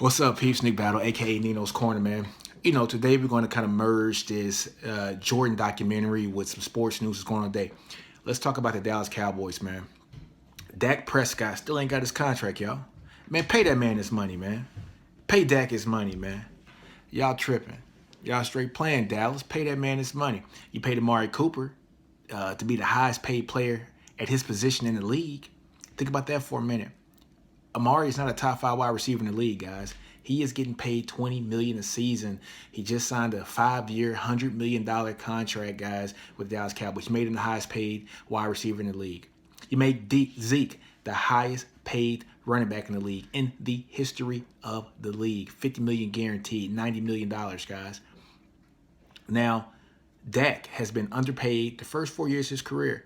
What's up, peeps? Nick Battle, aka NinosCorner, man. Today we're going to kind of merge this Jordan documentary with some sports news that's going on today. Let's talk about the Dallas Cowboys, man. Dak Prescott still ain't got his contract, y'all. Man, pay that man his money, man. Pay Dak his money, man. Y'all tripping. Y'all straight playing Dallas. Pay that man his money. You paid Amari Cooper to be the highest paid player at his position in the league. Think about that for a minute. Amari is not a top 5 wide receiver in the league, guys. He is getting paid $20 million a season. He just signed a 5-year, $100 million contract, guys, with the Dallas Cowboys. He made him the highest paid wide receiver in the league. You made Zeke the highest paid running back in the league in the history of the league. $50 million guaranteed, $90 million, guys. Now, Dak has been underpaid the first 4 years of his career.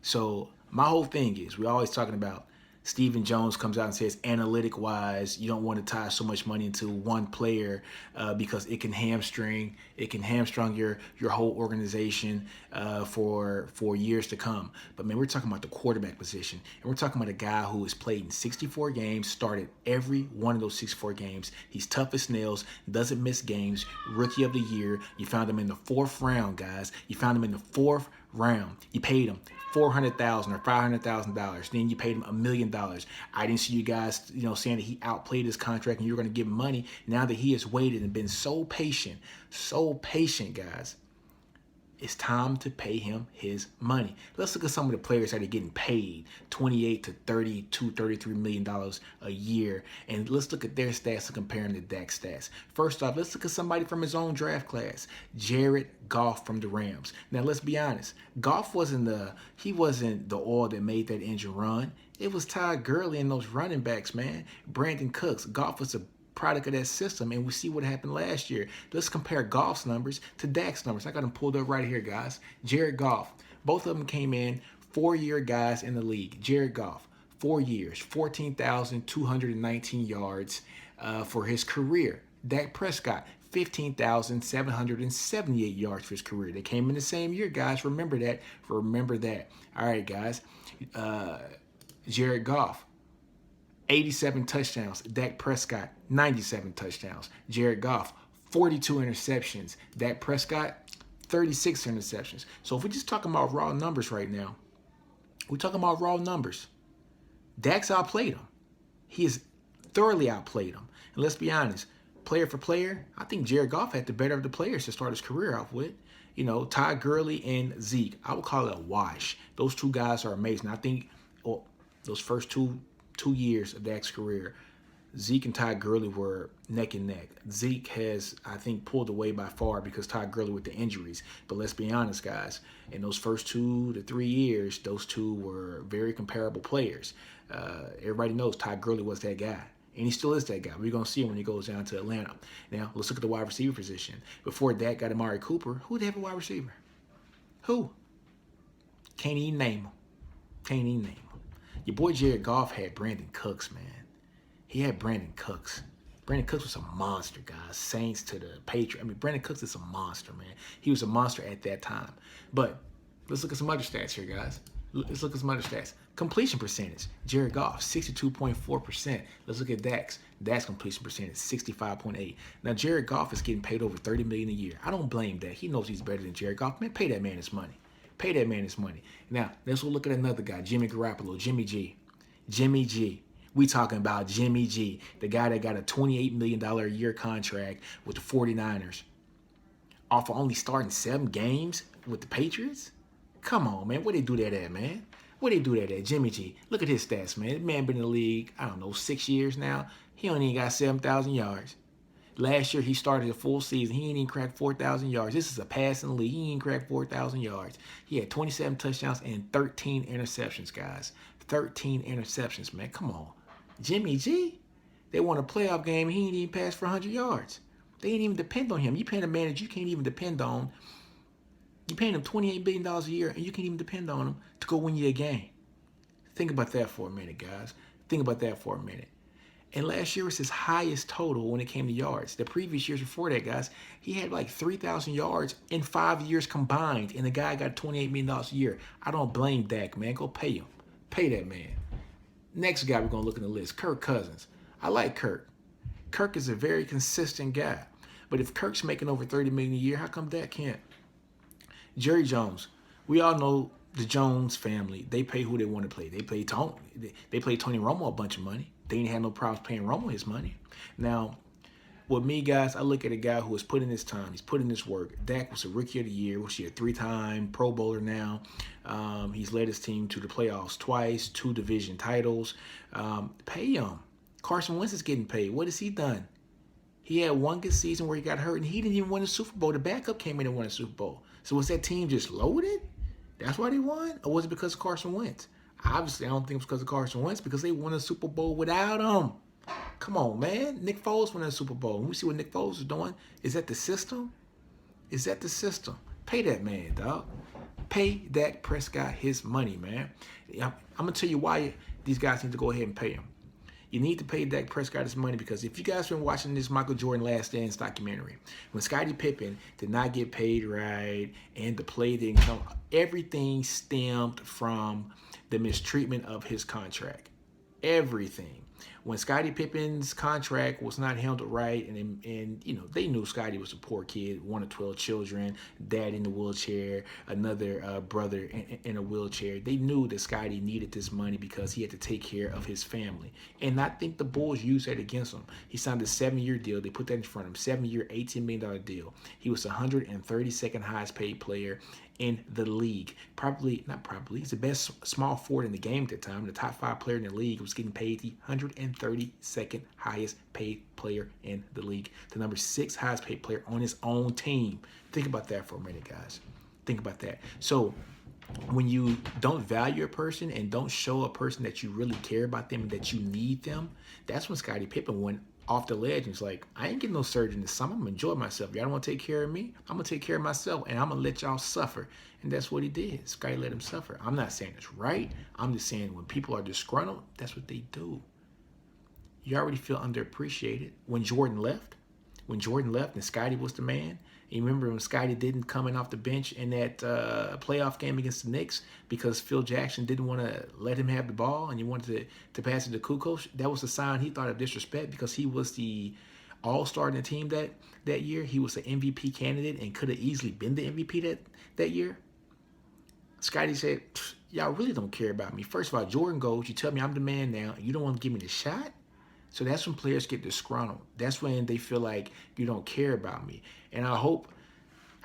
So my whole thing is, we're always talking about Stephen Jones comes out and says, analytic-wise, you don't want to tie so much money into one player because it can hamstring your whole organization for years to come. But man, we're talking about the quarterback position, and we're talking about a guy who has played in 64 games, started every one of those 64 games. He's tough as nails, doesn't miss games. Rookie of the year. You found him in the 4th round, guys. You found him in the 4th round. You paid him $400,000 or $500,000. Then you paid him $1 million. I didn't see you guys, saying that he outplayed his contract and you're going to give him money. Now that he has waited and been so patient, guys, it's time to pay him his money. Let's look at some of the players that are getting paid $28 to $32, $33 million a year. And let's look at their stats and compare them to Dak's stats. First off, let's look at somebody from his own draft class, Jared Goff from the Rams. Now, let's be honest. Goff wasn't the oil that made that engine run. It was Todd Gurley and those running backs, man. Brandon Cooks. Goff was a product of that system, and we see what happened last year. Let's compare Goff's numbers to Dak's numbers. I got them pulled up right here, guys. Jared Goff. Both of them came in 4-year guys in the league. Jared Goff, 4 years, 14,219 yards for his career. Dak Prescott, 15,778 yards for his career. They came in the same year, guys. Remember that. All right, guys. Jared Goff, 87 touchdowns. Dak Prescott, 97 touchdowns. Jared Goff, 42 interceptions. Dak Prescott, 36 interceptions. So if we're just talking about raw numbers right now, we're talking about raw numbers. Dak's outplayed him. He has thoroughly outplayed him. And let's be honest, player for player, I think Jared Goff had the better of the players to start his career off with. Todd Gurley and Zeke, I would call it a wash. Those two guys are amazing. I think those first two years of Dak's career, Zeke and Todd Gurley were neck and neck. Zeke has, I think, pulled away by far because Todd Gurley with the injuries. But let's be honest, guys. In those first 2 to 3 years, those two were very comparable players. Everybody knows Todd Gurley was that guy. And he still is that guy. We're going to see him when he goes down to Atlanta. Now, let's look at the wide receiver position. Before Dak got Amari Cooper, who did they have a wide receiver? Who? Can't even name him. Your boy Jared Goff had Brandon Cooks, man. He had Brandon Cooks. Brandon Cooks was a monster, guys. Saints to the Patriots. Brandon Cooks is a monster, man. He was a monster at that time. But let's look at some other stats here, guys. Completion percentage. Jared Goff, 62.4%. Let's look at Dak's. Dak's completion percentage, 65.8%. Now, Jared Goff is getting paid over $30 million a year. I don't blame Dak. He knows he's better than Jared Goff. Man, pay that man his money. Now, let's look at another guy, Jimmy Garoppolo, Jimmy G. We talking about Jimmy G, the guy that got a $28 million a year contract with the 49ers. Off of only starting 7 games with the Patriots? Come on, man. Where they do that at, man? Jimmy G. Look at his stats, man. The man been in the league, 6 years now. He only ain't got 7,000 yards. Last year, he started a full season. He ain't even cracked 4,000 yards. This is a passing league. He ain't cracked 4,000 yards. He had 27 touchdowns and 13 interceptions, guys. 13 interceptions, man. Come on. Jimmy G? They won a playoff game. He ain't even passed for 100 yards. They ain't even depend on him. You paying a man that you can't even depend on. You paying him $28 billion a year, and you can't even depend on him to go win you a game. Think about that for a minute, guys. And last year was his highest total when it came to yards. The previous years before that, guys, he had like 3,000 yards in 5 years combined, and the guy got $28 million a year. I don't blame Dak, man. Go pay him. Pay that man. Next guy we're going to look in the list, Kirk Cousins. I like Kirk. Kirk is a very consistent guy. But if Kirk's making over $30 million a year, how come Dak can't? Jerry Jones. We all know the Jones family. They pay who they want to play. They pay Tony. They pay Tony Romo a bunch of money. They ain't had no problems paying Romo his money. Now, with me, guys, I look at a guy who has put in his time. He's put in his work. Dak was a Rookie of the Year, which he's a 3-time Pro Bowler now. He's led his team to the playoffs twice, 2 division titles. Pay him. Carson Wentz is getting paid. What has he done? He had one good season where he got hurt, and he didn't even win the Super Bowl. The backup came in and won a Super Bowl. So was that team just loaded? That's why they won? Or was it because of Carson Wentz? Obviously, I don't think it was because of Carson Wentz, because they won a Super Bowl without him. Come on, man. Nick Foles won a Super Bowl. And we see what Nick Foles is doing. Is that the system? Is that the system? Pay that man, dog. Pay Dak Prescott his money, man. I'm going to tell you why these guys need to go ahead and pay him. You need to pay Dak Prescott his money because if you guys been watching this Michael Jordan Last Dance documentary, when Scottie Pippen did not get paid right and the play didn't come, everything stemmed from the mistreatment of his contract. Everything. When Scottie Pippen's contract was not handled right, and you know, they knew Scottie was a poor kid, 1 of 12 children, dad in the wheelchair, another brother in a wheelchair. They knew that Scottie needed this money because he had to take care of his family. And I think the Bulls used that against him. He signed a 7-year deal. They put that in front of him, 7-year, $18 million deal. He was the 132nd highest paid player in the league. He's the best small forward in the game at the time. The top 5 player in the league was getting paid the 132nd highest paid player in the league. The number 6 highest paid player on his own team. Think about that for a minute, guys. Think about that. So when you don't value a person and don't show a person that you really care about them and that you need them, that's when Scottie Pippen went off the ledge and was like, I ain't getting no surgery this summer. I'm going to enjoy myself. Y'all don't want to take care of me? I'm going to take care of myself, and I'm going to let y'all suffer. And that's what he did. Scottie let him suffer. I'm not saying it's right. I'm just saying when people are disgruntled, that's what they do. You already feel underappreciated. When Jordan left and Scottie was the man, you remember when Scottie didn't come in off the bench in that playoff game against the Knicks because Phil Jackson didn't want to let him have the ball and he wanted to pass it to Kukoc? That was a sign he thought of disrespect because he was the all-star in the team that year. He was the MVP candidate and could have easily been the MVP that year. Scottie said, y'all really don't care about me. First of all, Jordan goes, you tell me I'm the man now, and you don't want to give me the shot? So that's when players get disgruntled. That's when they feel like you don't care about me. And I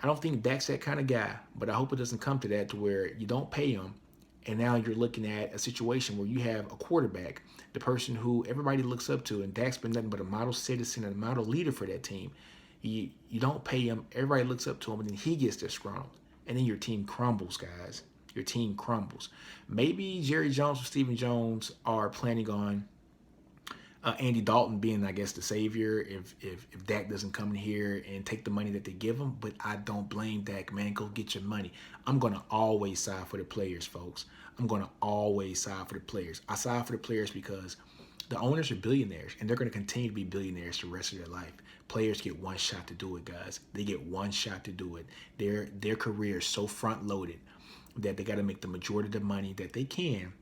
don't think Dak's that kind of guy, but I hope it doesn't come to that to where you don't pay him and now you're looking at a situation where you have a quarterback, the person who everybody looks up to, and Dak's been nothing but a model citizen and a model leader for that team. You don't pay him, everybody looks up to him, and then he gets disgruntled. And then your team crumbles, guys. Your team crumbles. Maybe Jerry Jones or Stephen Jones are planning on Andy Dalton being, I guess, the savior if Dak doesn't come in here and take the money that they give him. But I don't blame Dak, man. Go get your money. I'm going to always side for the players, folks. I'm going to always side for the players. I side for the players because the owners are billionaires, and they're going to continue to be billionaires the rest of their life. Players get one shot to do it, guys. They get one shot to do it. Their career is so front-loaded that they got to make the majority of the money that they can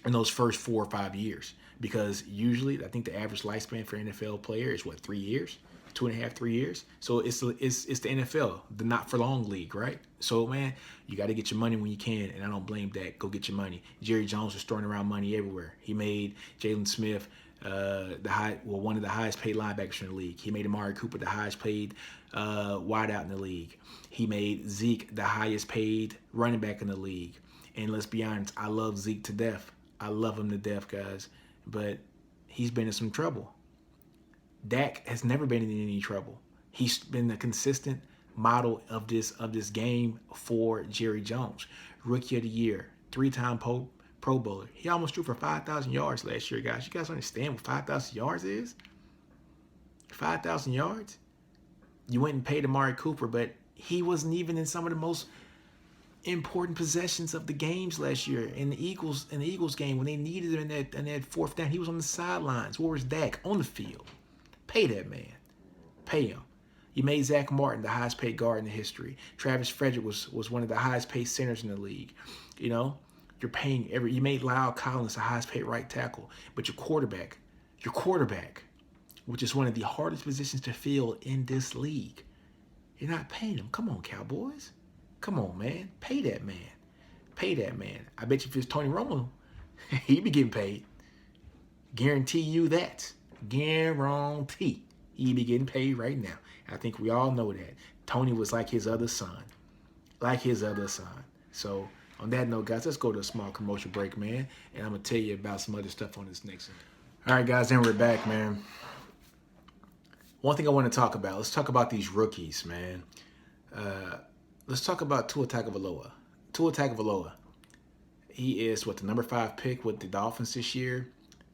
in those first 4 or 5 years. Because usually, I think the average lifespan for an NFL player is, 3 years? 2.5, 3 years? So it's the NFL, the not-for-long league, right? So, man, you got to get your money when you can, and I don't blame that. Go get your money. Jerry Jones was throwing around money everywhere. He made Jalen Smith one of the highest-paid linebackers in the league. He made Amari Cooper the highest-paid wideout in the league. He made Zeke the highest-paid running back in the league. And let's be honest, I love Zeke to death. I love him to death, guys. But he's been in some trouble. Dak has never been in any trouble. He's been a consistent model of this game for Jerry Jones. Rookie of the Year, 3-time Pro Bowler. He almost threw for 5,000 yards last year, guys. You guys understand what 5,000 yards is? 5,000 yards? You went and paid Amari Cooper, but he wasn't even in some of the most important possessions of the games last year. In the Eagles game, when they needed him in that fourth down, he was on the sidelines. Where was Dak? On the field. Pay that man. Pay him. You made Zach Martin the highest paid guard in the history. Travis Frederick was one of the highest paid centers in the league. You know, you're paying you made Lyle Collins the highest paid right tackle, but your quarterback which is one of the hardest positions to fill in this league. You're not paying him. Come on, Cowboys. Come on, man. Pay that man. Pay that man. I bet you if it's Tony Romo, he'd be getting paid. Guarantee you that. Guarantee he'd be getting paid right now. I think we all know that. Tony was like his other son. Like his other son. So on that note, guys, let's go to a small commercial break, man. And I'm going to tell you about some other stuff on this next one. All right, guys, then we're back, man. One thing I want to talk about, let's talk about these rookies, man. Let's talk about Tua Tagovailoa. Tua Tagovailoa. He is, the number 5 pick with the Dolphins this year.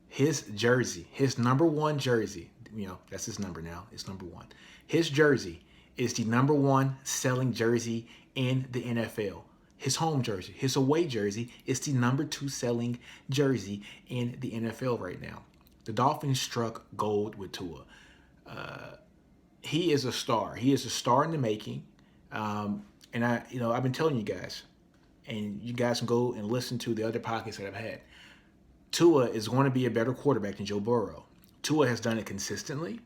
His jersey, his number 1 jersey, that's his number now. It's number 1. His jersey is the number 1 selling jersey in the NFL. His home jersey, his away jersey is the number 2 selling jersey in the NFL right now. The Dolphins struck gold with Tua. He is a star. He is a star in the making. And I've been telling you guys, and you guys can go and listen to the other podcasts that I've had. Tua is going to be a better quarterback than Joe Burrow. Tua has done it consistently.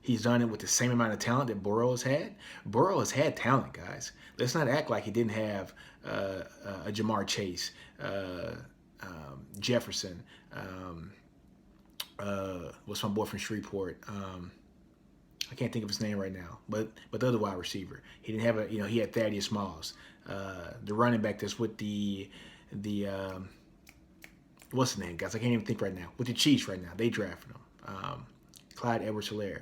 He's done it with the same amount of talent that Burrow has had. Burrow has had talent, guys. Let's not act like he didn't have a Jamar Chase, Jefferson. What's my boy from Shreveport? I can't think of his name right now, but the other wide receiver. He didn't have he had Thaddeus Moss, the running back that's with the what's the name, guys? I can't even think right now. With the Chiefs right now, they drafted him. Clyde Edwards-Helaire,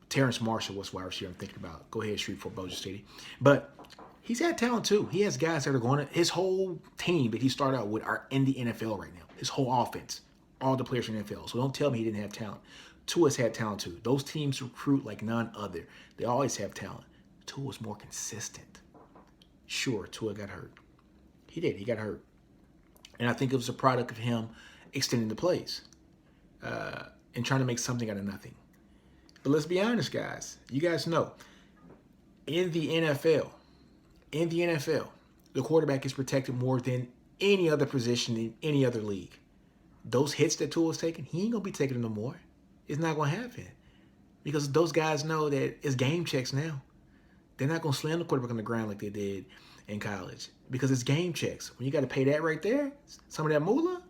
Terrence Marshall was wide receiver I'm thinking about. Go ahead, Shreveport, Bossier City. But he's had talent too. He has guys that are going to. His whole team that he started out with are in the NFL right now. His whole offense, all the players in the NFL. So don't tell me he didn't have talent. Tua's had talent too. Those teams recruit like none other. They always have talent. Tua's more consistent. Sure, Tua got hurt. He did. He got hurt. And I think it was a product of him extending the plays and trying to make something out of nothing. But let's be honest, guys. You guys know, in the NFL, the quarterback is protected more than any other position in any other league. Those hits that Tua's taking, he ain't going to be taking them no more. It's not going to happen because those guys know that it's game checks now. They're not going to slam the quarterback on the ground like they did in college because it's game checks. When you got to pay that right there, some of that moolah,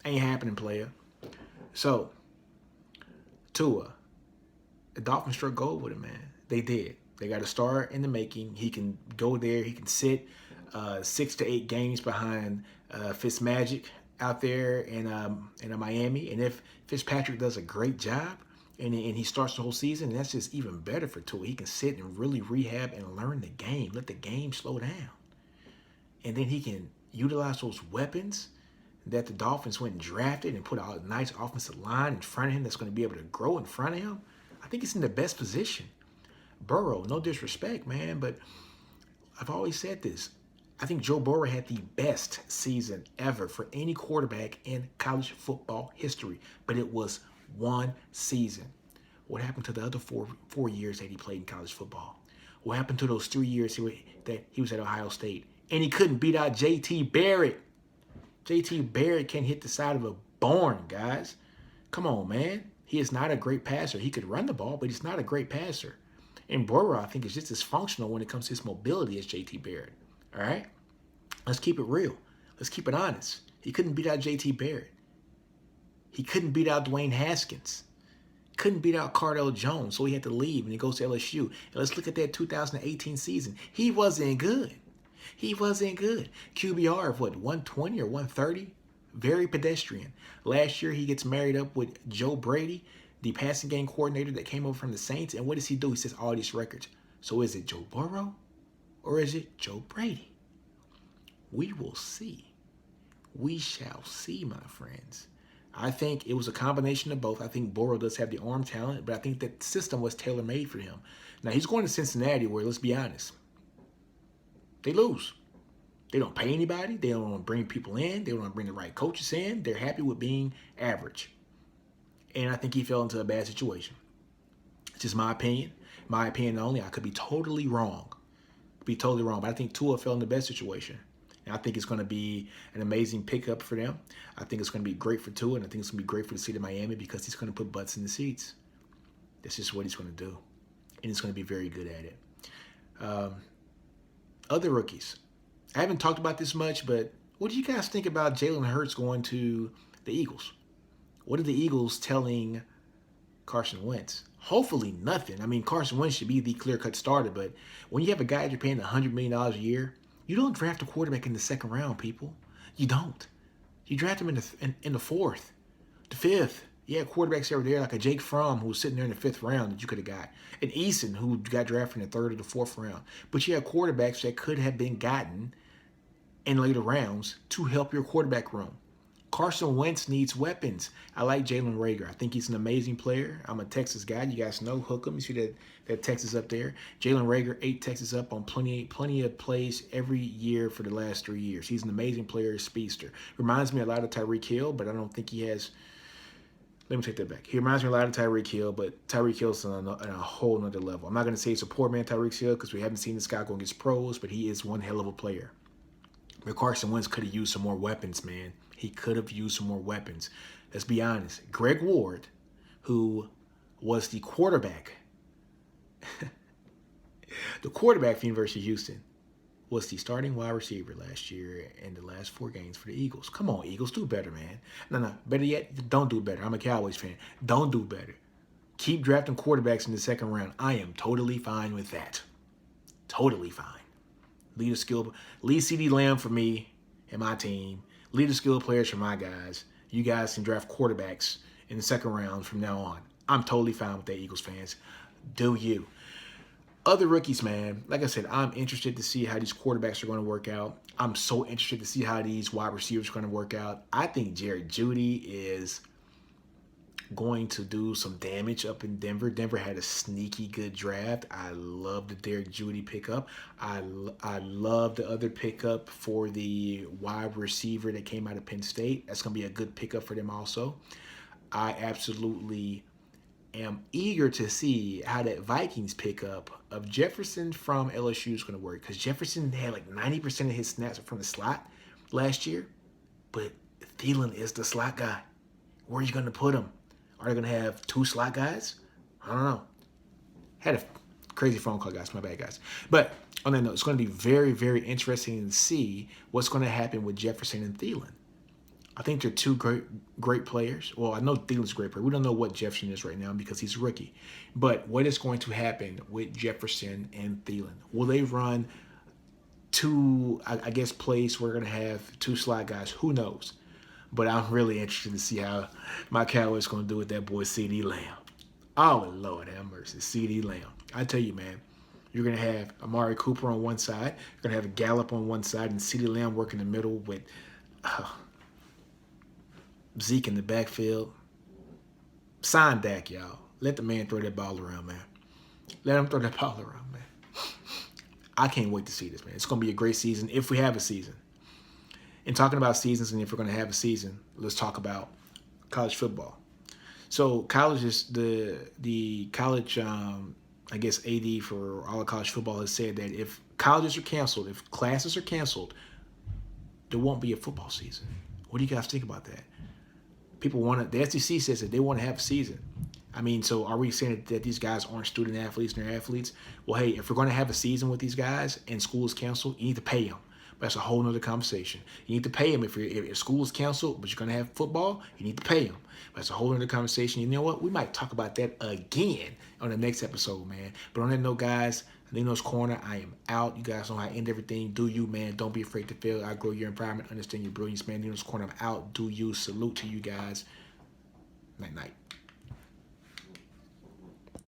ain't happening, player. So, Tua, the Dolphins struck gold with him, man. They did. They got a star in the making. He can go there. He can sit 6 to 8 games behind Fitzmagic out there in Miami. And if Fitzpatrick does a great job and he starts the whole season, that's just even better for Tua. He can sit and really rehab and learn the game. Let the game slow down. And then he can utilize those weapons that the Dolphins went and drafted and put a nice offensive line in front of him that's going to be able to grow in front of him. I think he's in the best position. Burrow, no disrespect, man, but I've always said this. I think Joe Burrow had the best season ever for any quarterback in college football history, but it was one season. What happened to the other four years that he played in college football? What happened to those 3 years that he was at Ohio State? And he couldn't beat out J.T. Barrett. J.T. Barrett can hit the side of a barn, guys. Come on, man. He is not a great passer. He could run the ball, but he's not a great passer. And Burrow, I think, is just as functional when it comes to his mobility as J.T. Barrett. All right? Let's keep it real. Let's keep it honest. He couldn't beat out J.T. Barrett. He couldn't beat out Dwayne Haskins. Couldn't beat out Cardell Jones, so he had to leave, and he goes to LSU. And let's look at that 2018 season. He wasn't good. He wasn't good. QBR of 120 or 130? Very pedestrian. Last year, he gets married up with Joe Brady, the passing game coordinator that came over from the Saints. And what does he do? He says all these records. So is it Joe Burrow or is it Joe Brady? We will see. We shall see, my friends. I think it was a combination of both. I think Burrow does have the arm talent, but I think that system was tailor-made for him. Now, he's going to Cincinnati where, let's be honest, they lose. They don't pay anybody. They don't want to bring people in. They don't want to bring the right coaches in. They're happy with being average. And I think he fell into a bad situation. It's just my opinion. My opinion only. I could be totally wrong. But I think Tua fell in the best situation. And I think it's going to be an amazing pickup for them. I think it's going to be great for Tua, and I think it's going to be great for the city of Miami because he's going to put butts in the seats. That's just what he's going to do. And he's going to be very good at it. Other rookies. I haven't talked about this much, but what do you guys think about Jalen Hurts going to the Eagles? What are the Eagles telling Carson Wentz? Hopefully nothing. I mean, Carson Wentz should be the clear-cut starter, but when you have a guy that you're paying $100 million a year, you don't draft a quarterback in the second round, people. You don't. You draft him in the fourth, the fifth. You had quarterbacks that were there, like a Jake Fromm, who was sitting there in the fifth round that you could have got. An Eason, who got drafted in the third or the fourth round. But you had quarterbacks that could have been gotten in later rounds to help your quarterback room. Carson Wentz needs weapons. I like Jalen Reagor. I think he's an amazing player. I'm a Texas guy. You guys know, hook him. You see that Texas up there. Jalen Reagor ate Texas up on plenty of plays every year for the last 3 years. He's an amazing player, a speedster. Reminds me a lot of Tyreek Hill, but I don't think he has. Let me take that back. He reminds me a lot of Tyreek Hill, but Tyreek Hill's on a whole nother level. I'm not going to say he's a poor man, Tyreek Hill, because we haven't seen this guy go against pros, but he is one hell of a player. But Carson Wentz could have used some more weapons, man. He could have used some more weapons. Let's be honest. Greg Ward, who was the quarterback, for University of Houston, was the starting wide receiver last year in the last 4 games for the Eagles. Come on, Eagles, do better, man. No, better yet, don't do better. I'm a Cowboys fan. Don't do better. Keep drafting quarterbacks in the second round. I am totally fine with that. Totally fine. Lead CeeDee Lamb for me and my team. Lead the skill players for my guys. You guys can draft quarterbacks in the second round from now on. I'm totally fine with that, Eagles fans. Do you? Other rookies, man. Like I said, I'm interested to see how these quarterbacks are going to work out. I'm so interested to see how these wide receivers are going to work out. I think Jared Jeudy is going to do some damage up in Denver. Denver had a sneaky good draft. I love the Derek Jeudy pickup. I love the other pickup for the wide receiver that came out of Penn State. That's going to be a good pickup for them also. I absolutely am eager to see how that Vikings pickup of Jefferson from LSU is going to work, because Jefferson had like 90% of his snaps from the slot last year, but Thielen is the slot guy. Where are you going to put him? Are they going to have 2 slot guys? I don't know. Had a crazy phone call, guys. My bad, guys. But on that note, it's going to be very, very interesting to see what's going to happen with Jefferson and Thielen. I think they're 2 great players. Well, I know Thielen's a great player. We don't know what Jefferson is right now because he's a rookie. But what is going to happen with Jefferson and Thielen? Will they run 2, I guess, plays where we're going to have 2 slot guys? Who knows? But I'm really interested to see how my Cowboys going to do with that boy CeeDee Lamb. Oh, Lord have mercy, CeeDee Lamb. I tell you, man, you're going to have Amari Cooper on one side. You're going to have a Gallup on one side and CeeDee Lamb working in the middle with Zeke in the backfield. Sign Dak, y'all. Let the man throw that ball around, man. Let him throw that ball around, man. I can't wait to see this, man. It's going to be a great season if we have a season. And talking about seasons, and if we're going to have a season, let's talk about college football. So college is the college, I guess, AD for all of college football has said that if colleges are canceled, if classes are canceled, there won't be a football season. What do you guys think about that? People want to, the SEC says that they want to have a season. I mean, so are we saying that these guys aren't student athletes and they're athletes? Well, hey, if we're going to have a season with these guys and school is canceled, you need to pay them. But that's a whole nother conversation. You need to pay them if school is canceled, but you're going to have football, you need to pay them. But that's a whole nother conversation. You know what? We might talk about that again on the next episode, man. But on that note, guys, Ninos Corner, I am out. You guys know how I end everything. Do you, man. Don't be afraid to fail. Outgrow your environment. Understand your brilliance, man. Ninos Corner, I'm out. Do you. Salute to you guys. Night, night.